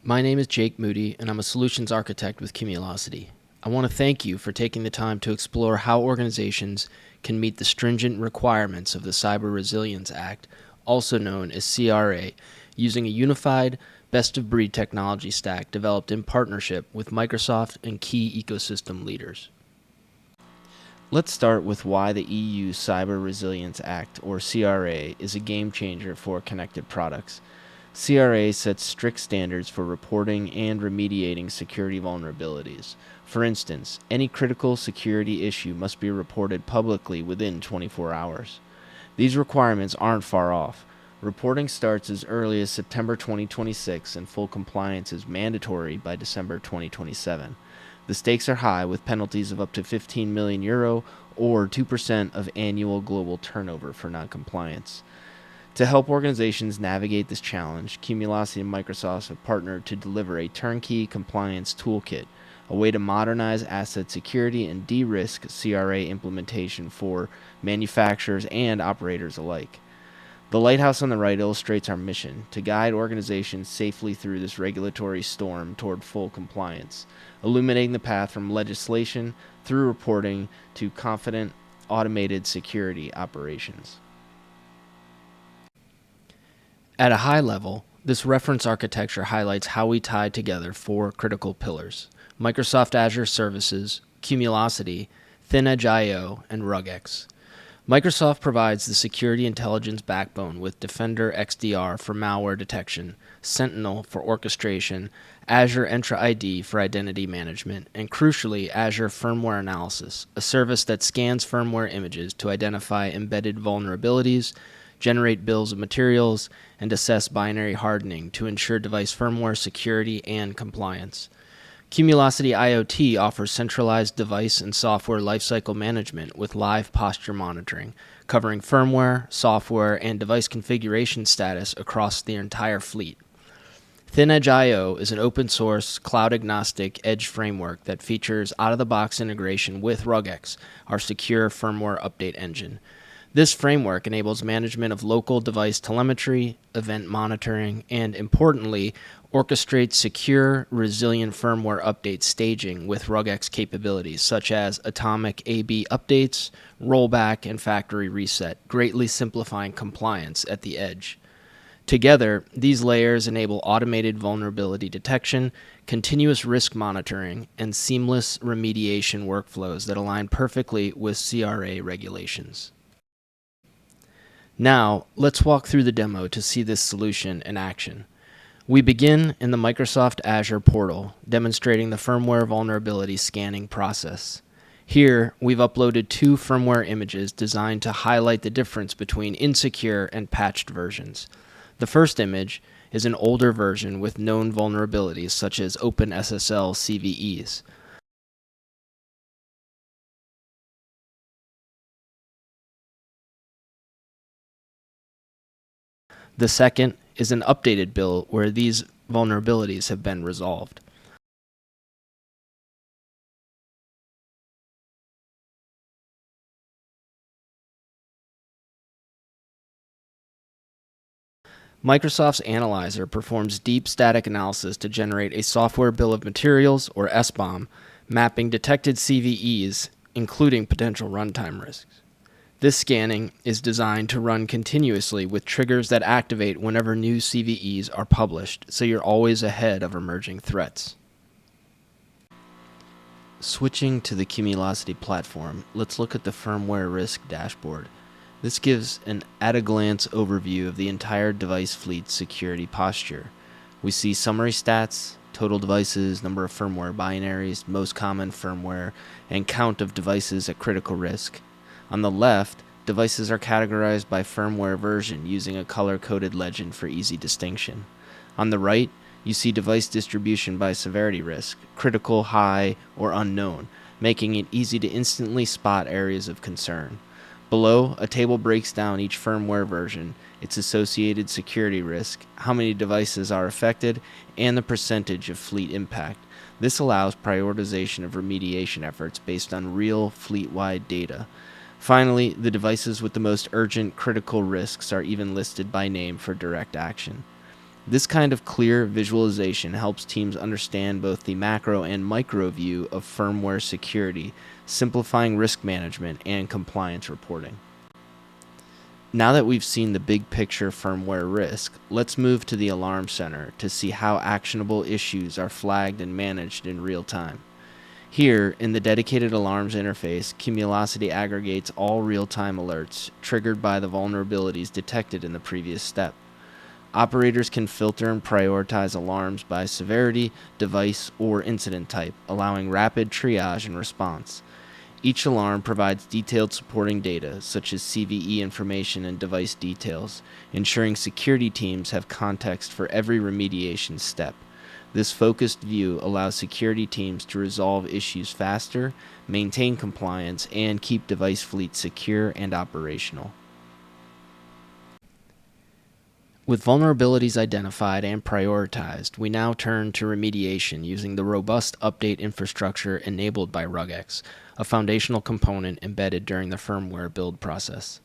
My name is Jake Moody, and I'm a solutions architect with Cumulocity. I want to thank you for taking the time to explore how organizations can meet the stringent requirements of the Cyber Resilience Act, also known as CRA, using a unified, best-of-breed technology stack developed in partnership with Microsoft and key ecosystem leaders. Let's start with why the EU Cyber Resilience Act, or CRA, is a game changer for connected products. CRA sets strict standards for reporting and remediating security vulnerabilities. For instance, any critical security issue must be reported publicly within 24 hours. These requirements aren't far off. Reporting starts as early as September 2026 and full compliance is mandatory by December 2027. The stakes are high, with penalties of up to €15 million or 2% of annual global turnover for noncompliance. To help organizations navigate this challenge, Cumulocity and Microsoft have partnered to deliver a turnkey compliance toolkit, a way to modernize asset security and de-risk CRA implementation for manufacturers and operators alike. The lighthouse on the right illustrates our mission to guide organizations safely through this regulatory storm toward full compliance, illuminating the path from legislation through reporting to confident, automated security operations. At a high level, this reference architecture highlights how we tie together four critical pillars: Microsoft Azure Services, Cumulocity, ThinEdge.io, and RugX. Microsoft provides the security intelligence backbone with Defender XDR for malware detection, Sentinel for orchestration, Azure Entra ID for identity management, and crucially, Azure Firmware Analysis, a service that scans firmware images to identify embedded vulnerabilities, generate bills of materials, and assess binary hardening to ensure device firmware security and compliance. Cumulocity IoT offers centralized device and software lifecycle management with live posture monitoring, covering firmware, software, and device configuration status across the entire fleet. ThinEdge.io is an open-source, cloud-agnostic edge framework that features out-of-the-box integration with RugX, our secure firmware update engine. This framework enables management of local device telemetry, event monitoring, and, importantly, orchestrates secure, resilient firmware update staging with RugX capabilities such as atomic A/B updates, rollback, and factory reset, greatly simplifying compliance at the edge. Together, these layers enable automated vulnerability detection, continuous risk monitoring, and seamless remediation workflows that align perfectly with CRA regulations. Now, let's walk through the demo to see this solution in action. We begin in the Microsoft Azure portal, demonstrating the firmware vulnerability scanning process. Here, we've uploaded two firmware images designed to highlight the difference between insecure and patched versions. The first image is an older version with known vulnerabilities such as OpenSSL CVEs. The second is an updated build where these vulnerabilities have been resolved. Microsoft's Analyzer performs deep static analysis to generate a software bill of materials, or SBOM, mapping detected CVEs, including potential runtime risks. This scanning is designed to run continuously with triggers that activate whenever new CVEs are published, so you're always ahead of emerging threats. Switching to the Cumulocity platform, let's look at the firmware risk dashboard. This gives an at-a-glance overview of the entire device fleet's security posture. We see summary stats, total devices, number of firmware binaries, most common firmware, and count of devices at critical risk. On the left, devices are categorized by firmware version using a color-coded legend for easy distinction. On the right, you see device distribution by severity risk, critical, high, or unknown, making it easy to instantly spot areas of concern. Below, a table breaks down each firmware version, its associated security risk, how many devices are affected, and the percentage of fleet impact. This allows prioritization of remediation efforts based on real fleet-wide data. Finally, the devices with the most urgent critical risks are even listed by name for direct action. This kind of clear visualization helps teams understand both the macro and micro view of firmware security, simplifying risk management and compliance reporting. Now that we've seen the big picture firmware risk, let's move to the Alarm Center to see how actionable issues are flagged and managed in real time. Here, in the dedicated alarms interface, Cumulocity aggregates all real-time alerts triggered by the vulnerabilities detected in the previous step. Operators can filter and prioritize alarms by severity, device, or incident type, allowing rapid triage and response. Each alarm provides detailed supporting data, such as CVE information and device details, ensuring security teams have context for every remediation step. This focused view allows security teams to resolve issues faster, maintain compliance, and keep device fleets secure and operational. With vulnerabilities identified and prioritized, we now turn to remediation using the robust update infrastructure enabled by Rugex, a foundational component embedded during the firmware build process.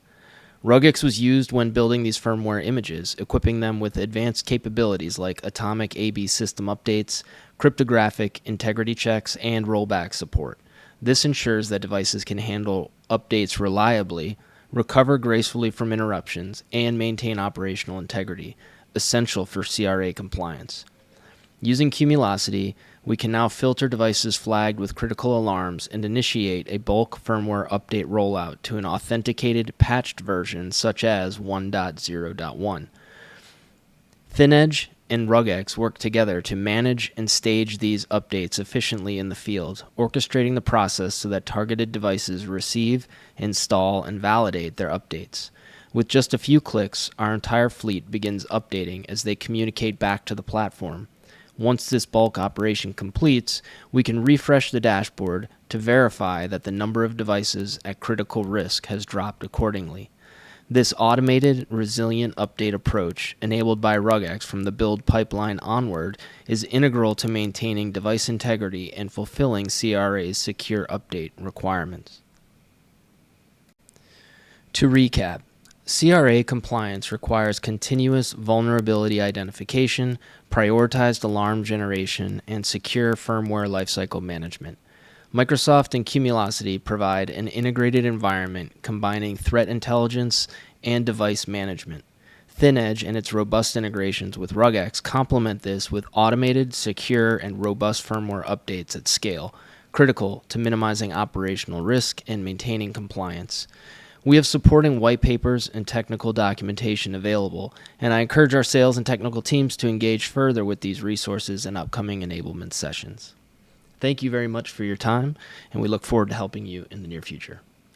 Rugex was used when building these firmware images, equipping them with advanced capabilities like atomic AB system updates, cryptographic integrity checks, and rollback support. This ensures that devices can handle updates reliably, recover gracefully from interruptions, and maintain operational integrity, essential for CRA compliance. Using Cumulocity, we can now filter devices flagged with critical alarms and initiate a bulk firmware update rollout to an authenticated, patched version such as 1.0.1. ThinEdge and Rugex work together to manage and stage these updates efficiently in the field, orchestrating the process so that targeted devices receive, install, and validate their updates. With just a few clicks, our entire fleet begins updating as they communicate back to the platform. Once this bulk operation completes, we can refresh the dashboard to verify that the number of devices at critical risk has dropped accordingly. This automated, resilient update approach, enabled by Rugex from the build pipeline onward, is integral to maintaining device integrity and fulfilling CRA's secure update requirements. To recap, CRA compliance requires continuous vulnerability identification, prioritized alarm generation, and secure firmware lifecycle management. Microsoft and Cumulocity provide an integrated environment combining threat intelligence and device management. ThinEdge and its robust integrations with Rugex complement this with automated, secure, and robust firmware updates at scale, critical to minimizing operational risk and maintaining compliance. We have supporting white papers and technical documentation available, and I encourage our sales and technical teams to engage further with these resources in upcoming enablement sessions. Thank you very much for your time, and we look forward to helping you in the near future.